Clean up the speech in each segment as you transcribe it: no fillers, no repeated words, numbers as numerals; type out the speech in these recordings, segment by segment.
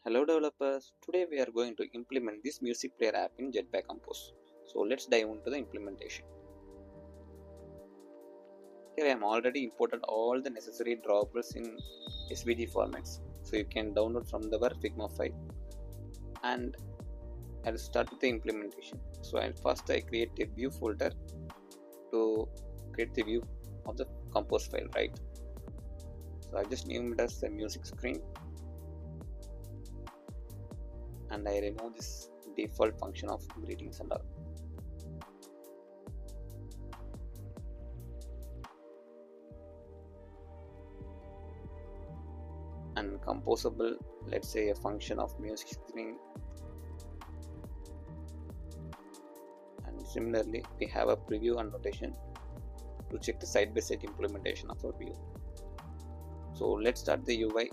Hello developers, today we are going to implement this music player app in Jetpack Compose. So let's dive into the implementation. Here I am already imported all the necessary drawables in SVG formats. So you can download from the Figma file. And I'll start with the implementation. So first I create a view folder to create the view of the Compose file, right? So I just name it as the music screen. And I remove this default function of greetings and all. And composable, let's say a function of music screen. And similarly, we have a preview annotation to check the side-by-side implementation of our view. So let's start the UI.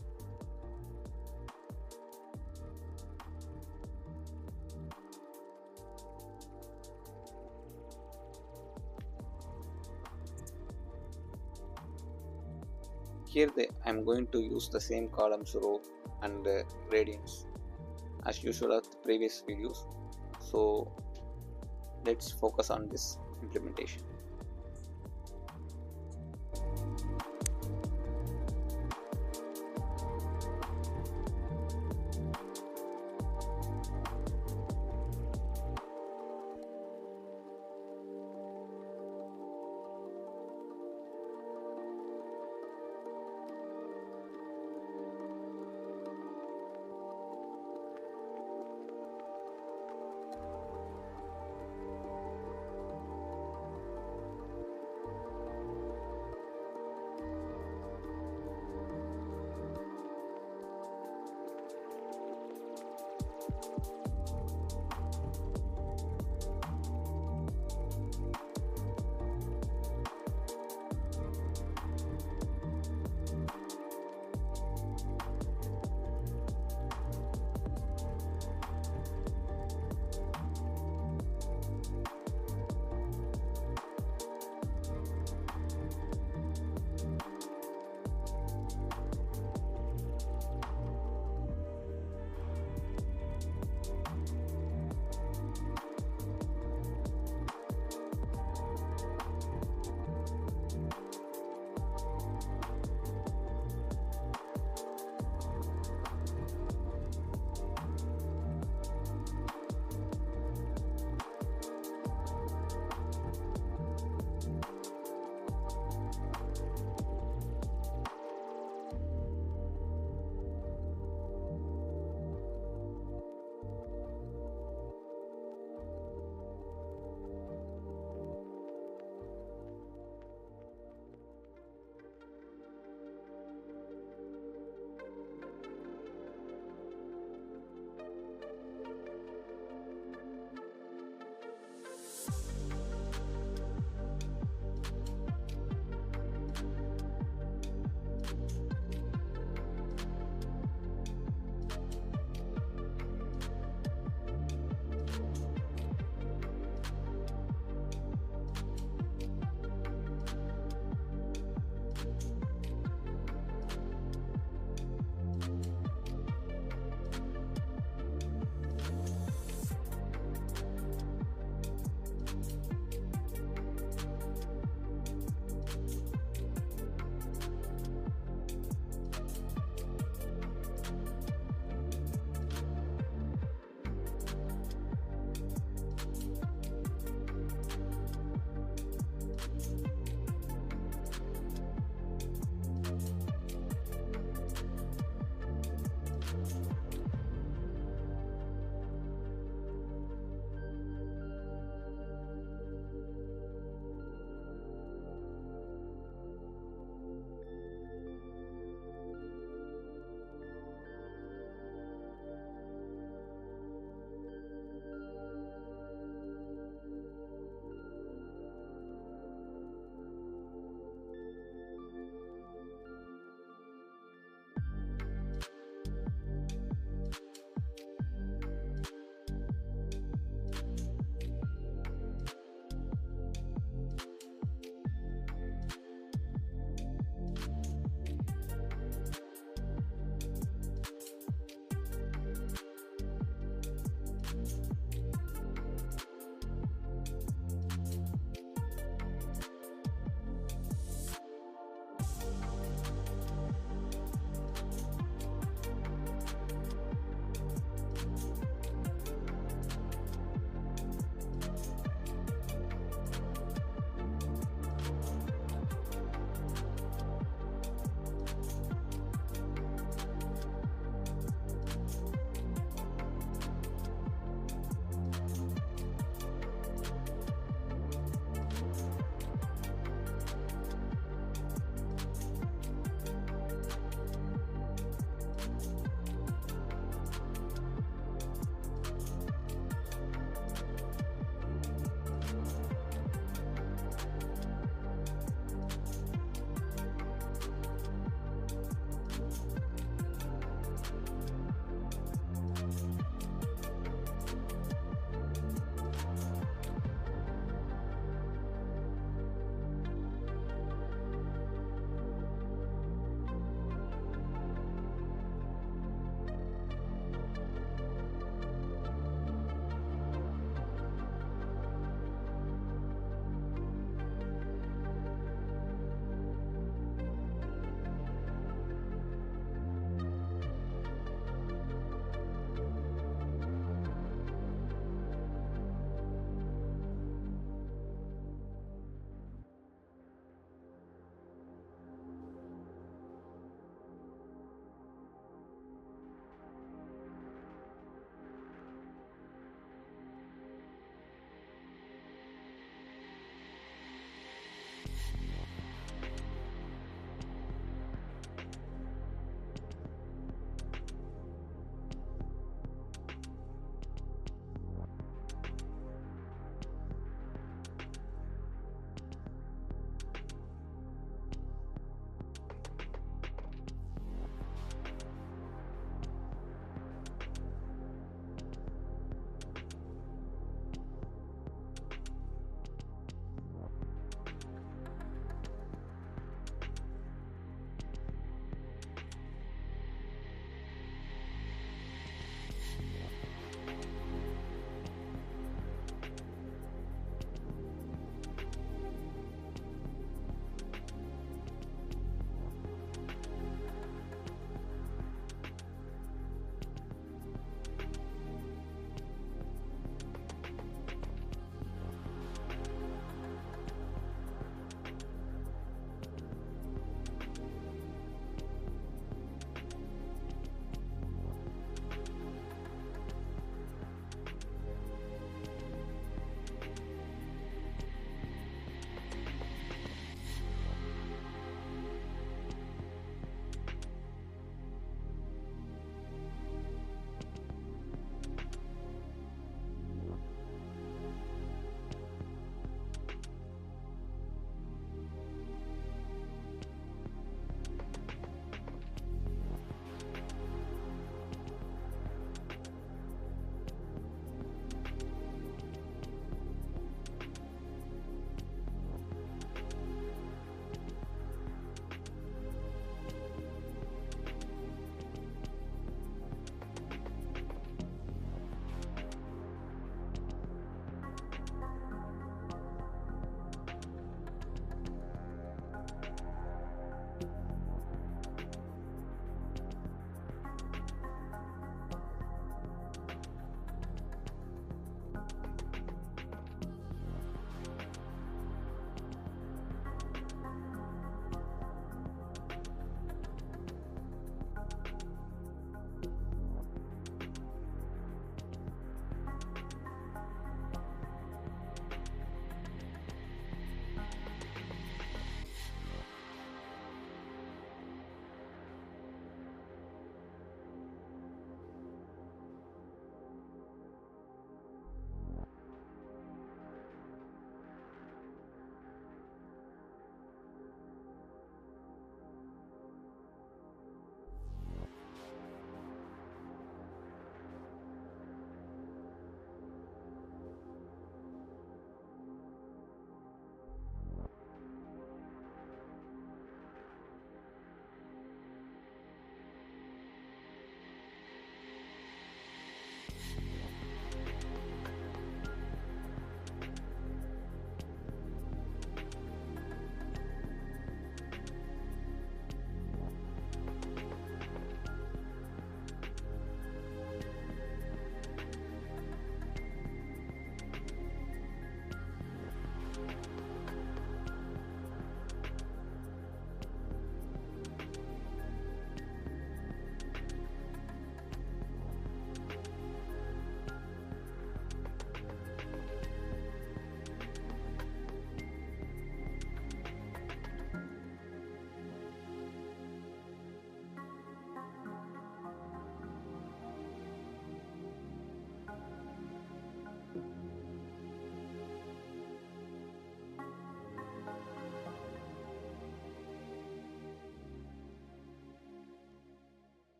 Here I'm going to use the same columns, row and gradients as usual of the previous videos. So let's focus on this implementation.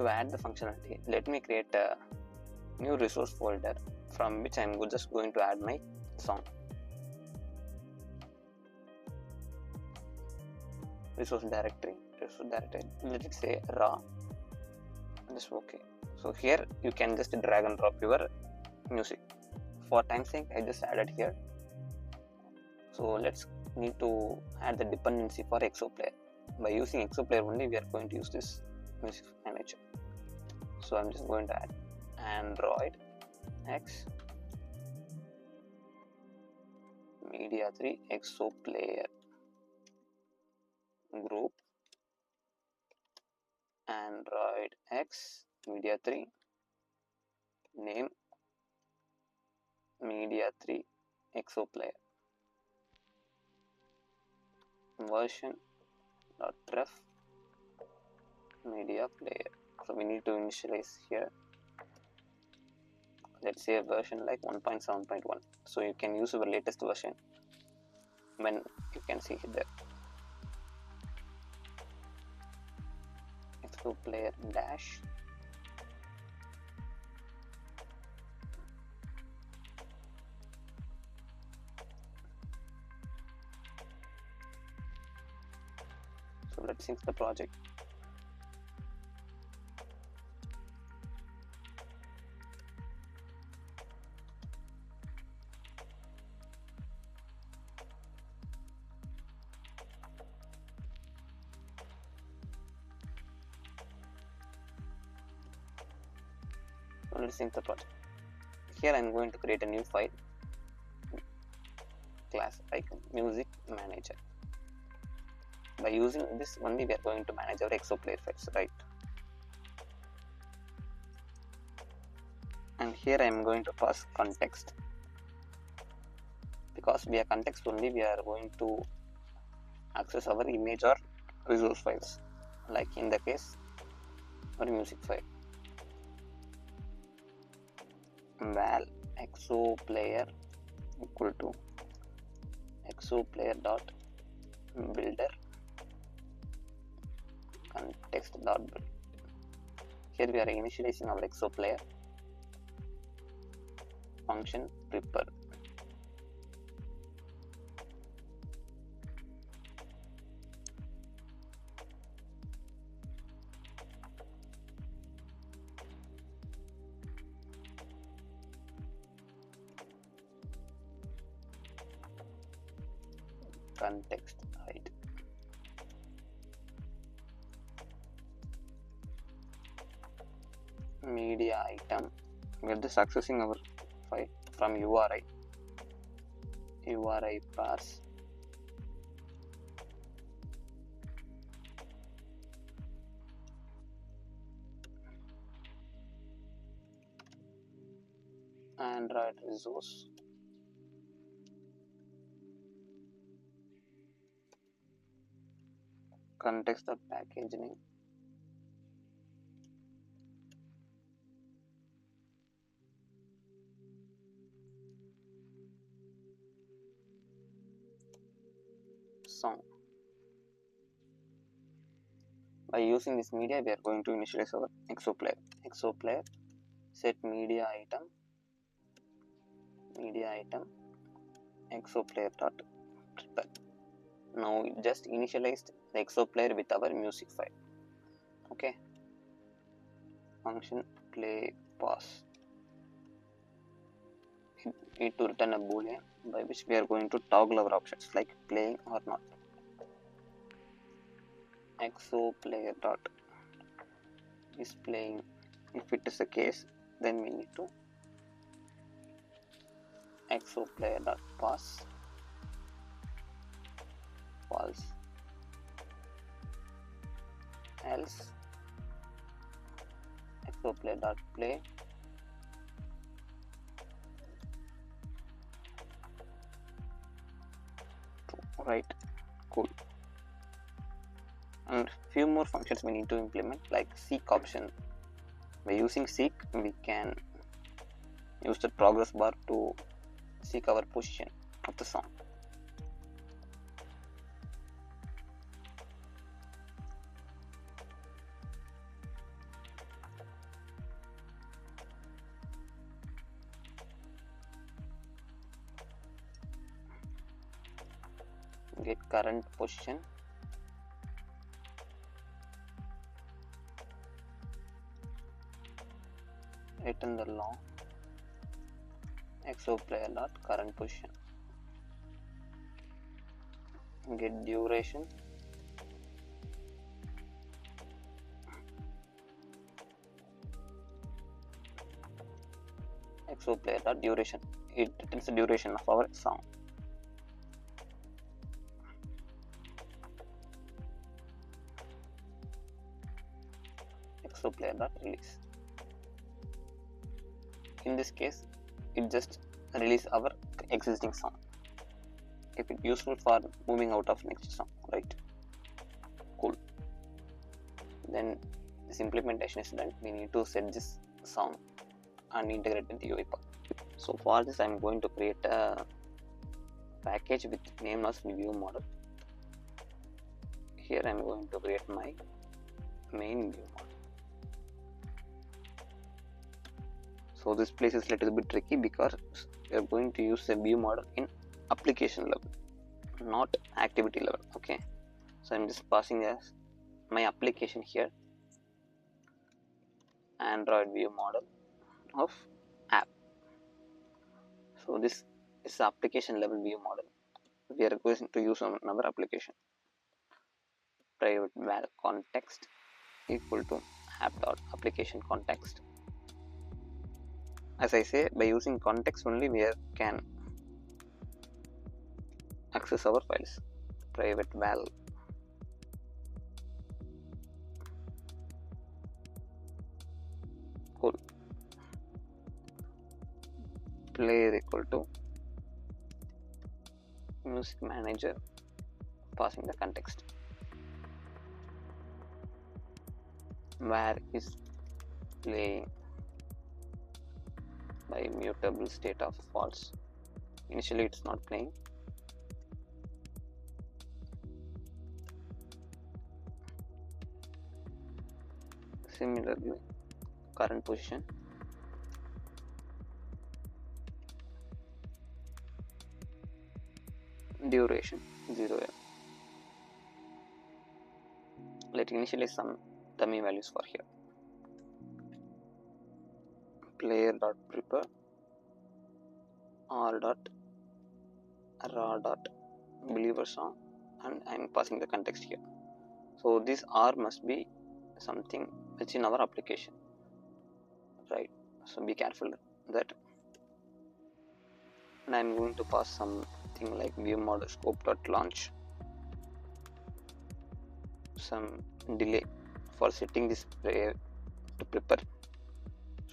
To add the functionality, let me create a new resource folder from which I am just going to add my song. Resource directory, let it say raw, just okay. So here you can just drag and drop your music. For time's sake, I just added here. So let's need to add the dependency for Exoplayer. By using Exoplayer only, we are going to use this music manager. So I'm just going to add Android X Media 3 Exoplayer group Android X Media 3 name Media 3 Exoplayer version .ref media player. So we need to initialize here. Let's say a version like 1.7.1. So you can use your latest version when you can see there. Exoplayer dash so let's sync the project. Let's sync the project. Here I am going to create a new file class like music manager. By using this only we are going to manage our Exoplayer files, right? And here I am going to pass context, because via context only we are going to access our image or resource files, like in the case our music file. Val Exoplayer equal to Exoplayer dot builder context dot build. Here we are initializing our Exoplayer function prepare. Context height. Media item. We are just accessing our file from URI. URI pass. Android resource. Context of package name. Song. By using this media, we are going to initialize our Exoplayer. Exoplayer set media item Exoplayer dot prepare. Now we just initialized the Exoplayer with our music file. Okay. Function play pause. We need to return a boolean by which we are going to toggle our options like playing or not. Exoplayer dot is playing. If it is the case, then we need to Exoplayer dot pass false, else Exoplayer dot play true. Right, cool. And few more functions we need to implement, like seek option. By using seek, we can use the progress bar to seek our position of the song. get current position, return the long xo player dot current position, get duration, xo player dot duration. It returns the duration of our song. xo player dot release. In this case, it just release our existing song. If it's useful for moving out of next song, right? Cool. Then this implementation is done. We need to set this song and integrate with the UI path. So for this, I'm going to create a package with name as view model. Here I'm going to create my main view model. So this place is a little bit tricky because we are going to use a view model in application level, not activity level. Okay, so I'm just passing as my application here, Android view model of app. So this is the application level view model. We are going to use on our application. Private val context equal to app.application context. As I say, by using context only we can access our files. Private val cool player equal to music manager, passing the context. Where is playing by mutable state of false. Initially it's not playing. Similarly, current position, duration 0. Let initially some dummy values for here. Player dot prepare r dot raw dot believer song, and I'm passing the context here. So this r must be something which in our application, right? So be careful that. And I'm going to pass something like view model scope dot launch, some delay for setting this player to prepare.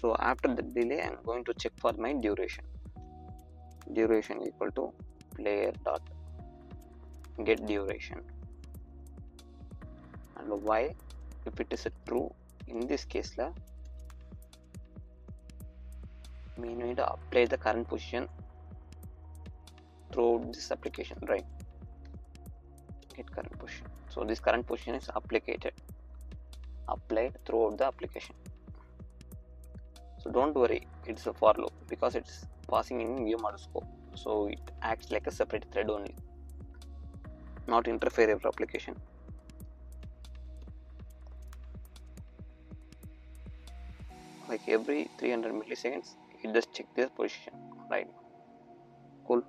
So after the delay, I'm going to check for my duration. Duration equal to player dot get duration. And why? If it is a true, in this case we need to apply the current position throughout this application, right? Get current position. So this current position is applied throughout the application. So don't worry, it's a for loop because it's passing in view model scope. So it acts like a separate thread only, not interfere with application. Like every 300 milliseconds, it just check this position, right? Cool.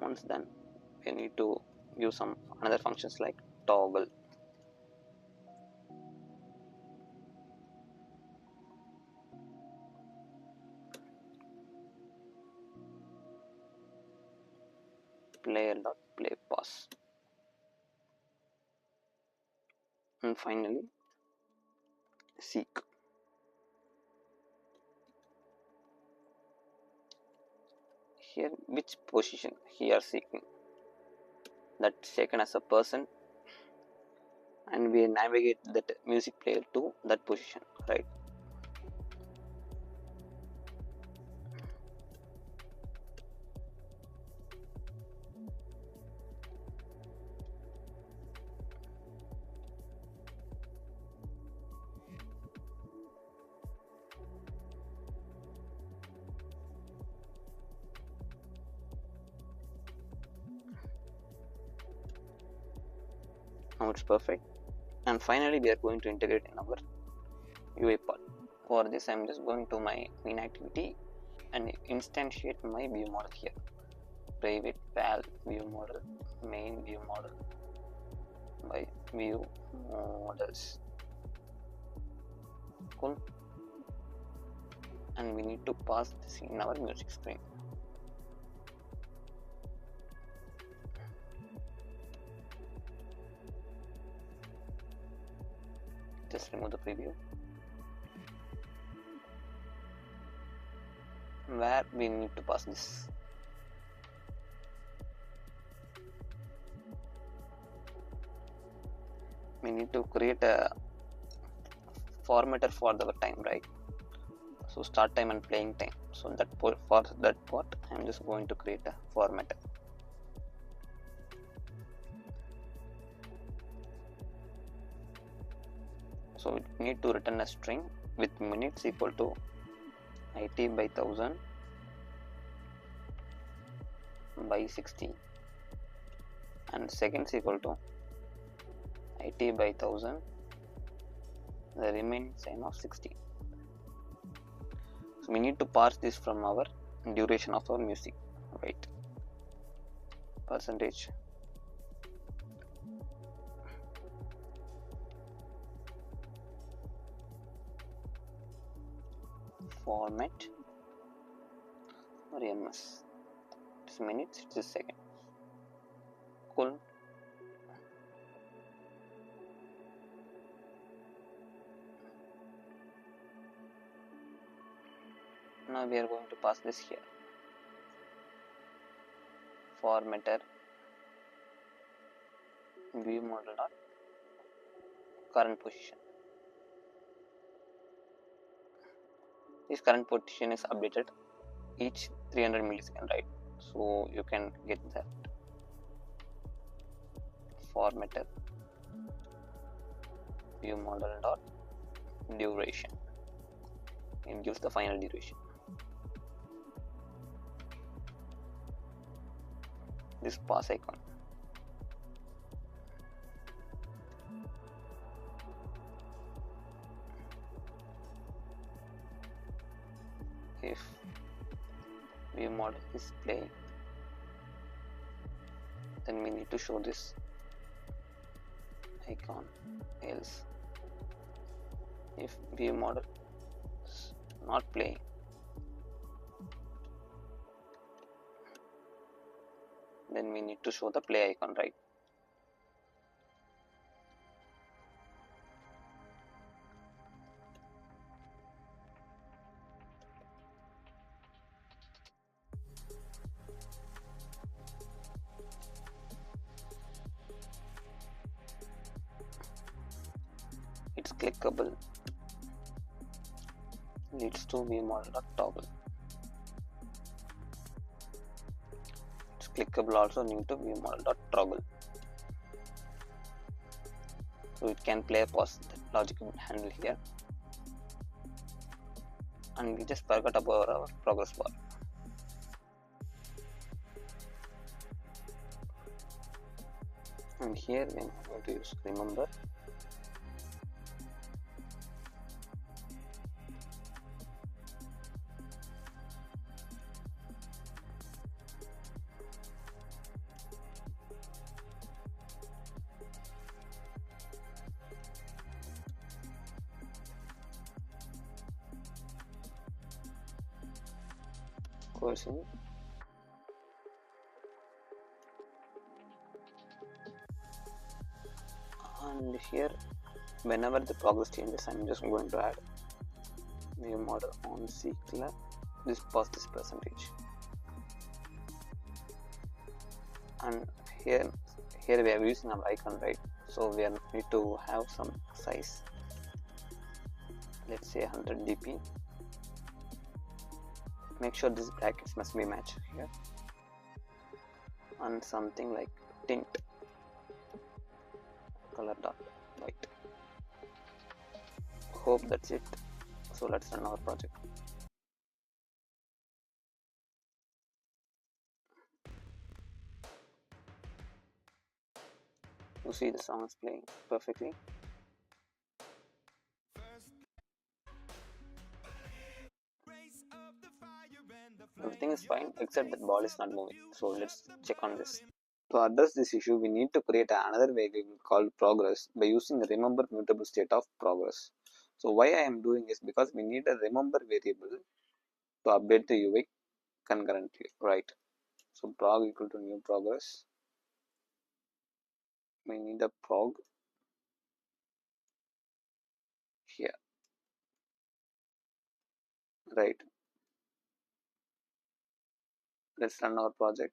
Once done, we need to use some another functions like toggle. Player.play pause. And finally, seek. Here, which position he are seeking? That's taken as a person, and we navigate that music player to that position, right? Now it's perfect. And finally we are going to integrate in our UI part. For this I'm just going to my main activity and instantiate my view model here. Private val view model, main view model by view models. Cool. And we need to pass this in our music screen. Just remove the preview. Where we need to pass this. We need to create a formatter for the time, right? So start time and playing time. So that for that part I'm just going to create a formatter. So we need to return a string with minutes equal to IT by 1000 by 60 and seconds equal to IT by 1000 the remaining sign of 60. So we need to parse this from our duration of our music, right? Percentage format or ms. It's minutes, it's seconds. Cool. Now we are going to pass this here. Formatter view model dot current position. This current position is updated each 300 milliseconds, right? So you can get that. Formatter view model dot duration. It gives the final duration. This pass icon. If view model is playing, then we need to show this icon. Else, if view model is not playing, then we need to show the play icon, right? It's clickable, leads to view model dot toggle. It's clickable also need to view model dot toggle. So it can play a pause. That logic will handle here. And we just forgot about our progress bar. And here we are going to use remember. Coercion. And here whenever the progress changes, I'm just going to add new model on sequence. This pass this percentage. And here we are using our icon, right? So we need to have some size. Let's say 100 dp. Make sure these brackets must be matched here. And something like tint color dot white. Hope that's it. So let's run our project. You see the song is playing perfectly. Everything is fine except that ball is not moving. So let's check on this. To address this issue, we need to create another variable called progress by using the remember mutable state of progress. So why I am doing is because we need a remember variable to update the UI concurrently, right? So prog equal to new progress. We need a prog here, right? Let's run our project.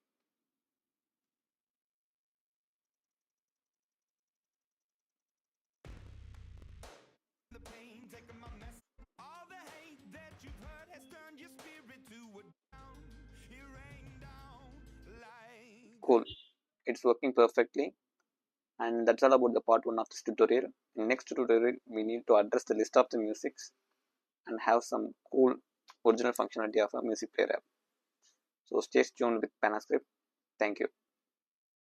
Cool. It's working perfectly. And that's all about the part 1 of this tutorial. In next tutorial, we need to address the list of the musics and have some cool original functionality of a music player app. So stay tuned with Panascript. Thank you.